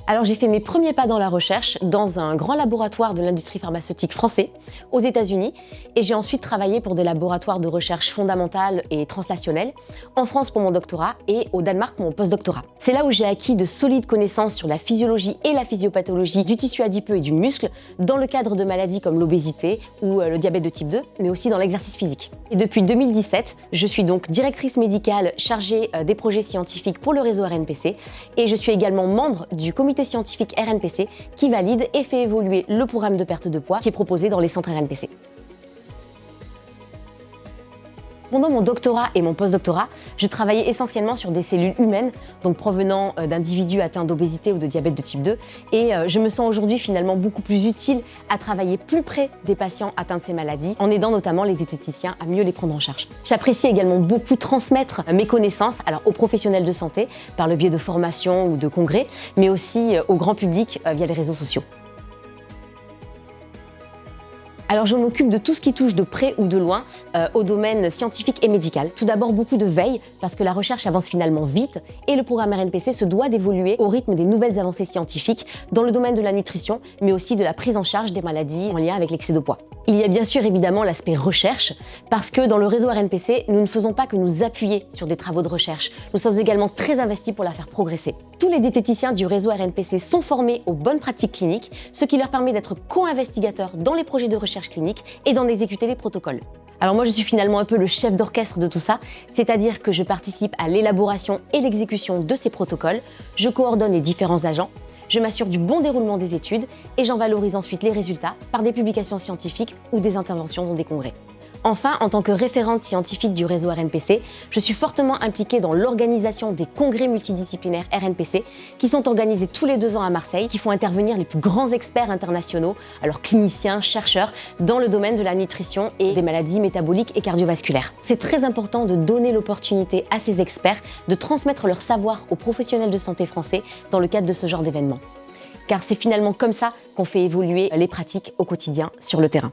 Alors j'ai fait mes premiers pas dans la recherche dans un grand laboratoire de l'industrie pharmaceutique français aux États-Unis et j'ai ensuite travaillé pour des laboratoires de recherche fondamentale et translationnelle en France pour mon doctorat et au Danemark pour mon postdoctorat. C'est là où j'ai acquis de solides connaissances sur la physiologie et la physiopathologie du tissu adipeux et du muscle dans le cadre de maladies comme l'obésité ou le diabète de type 2, mais aussi dans l'exercice physique. Et depuis 2017, je suis donc directrice médicale chargée des projets scientifiques pour le réseau RNPC et je suis également membre du comité scientifique RNPC qui valide et fait évoluer le programme de perte de poids qui est proposé dans les centres RNPC. Pendant mon doctorat et mon postdoctorat, je travaillais essentiellement sur des cellules humaines, donc provenant d'individus atteints d'obésité ou de diabète de type 2, et je me sens aujourd'hui finalement beaucoup plus utile à travailler plus près des patients atteints de ces maladies, en aidant notamment les diététiciens à mieux les prendre en charge. J'apprécie également beaucoup transmettre mes connaissances aux professionnels de santé par le biais de formations ou de congrès, mais aussi au grand public via les réseaux sociaux. Alors je m'occupe de tout ce qui touche de près ou de loin au domaine scientifique et médical. Tout d'abord beaucoup de veille parce que la recherche avance finalement vite et le programme RNPC se doit d'évoluer au rythme des nouvelles avancées scientifiques dans le domaine de la nutrition mais aussi de la prise en charge des maladies en lien avec l'excès de poids. Il y a bien sûr évidemment l'aspect recherche parce que dans le réseau RNPC, nous ne faisons pas que nous appuyer sur des travaux de recherche. Nous sommes également très investis pour la faire progresser. Tous les diététiciens du réseau RNPC sont formés aux bonnes pratiques cliniques, ce qui leur permet d'être co-investigateurs dans les projets de recherche clinique et d'en exécuter les protocoles. Alors moi je suis finalement un peu le chef d'orchestre de tout ça, c'est-à-dire que je participe à l'élaboration et l'exécution de ces protocoles, je coordonne les différents agents, je m'assure du bon déroulement des études et j'en valorise ensuite les résultats par des publications scientifiques ou des interventions dans des congrès. Enfin, en tant que référente scientifique du réseau RNPC, je suis fortement impliquée dans l'organisation des congrès multidisciplinaires RNPC qui sont organisés tous les 2 ans à Marseille, qui font intervenir les plus grands experts internationaux, alors cliniciens, chercheurs, dans le domaine de la nutrition et des maladies métaboliques et cardiovasculaires. C'est très important de donner l'opportunité à ces experts de transmettre leur savoir aux professionnels de santé français dans le cadre de ce genre d'événements. Car c'est finalement comme ça qu'on fait évoluer les pratiques au quotidien sur le terrain.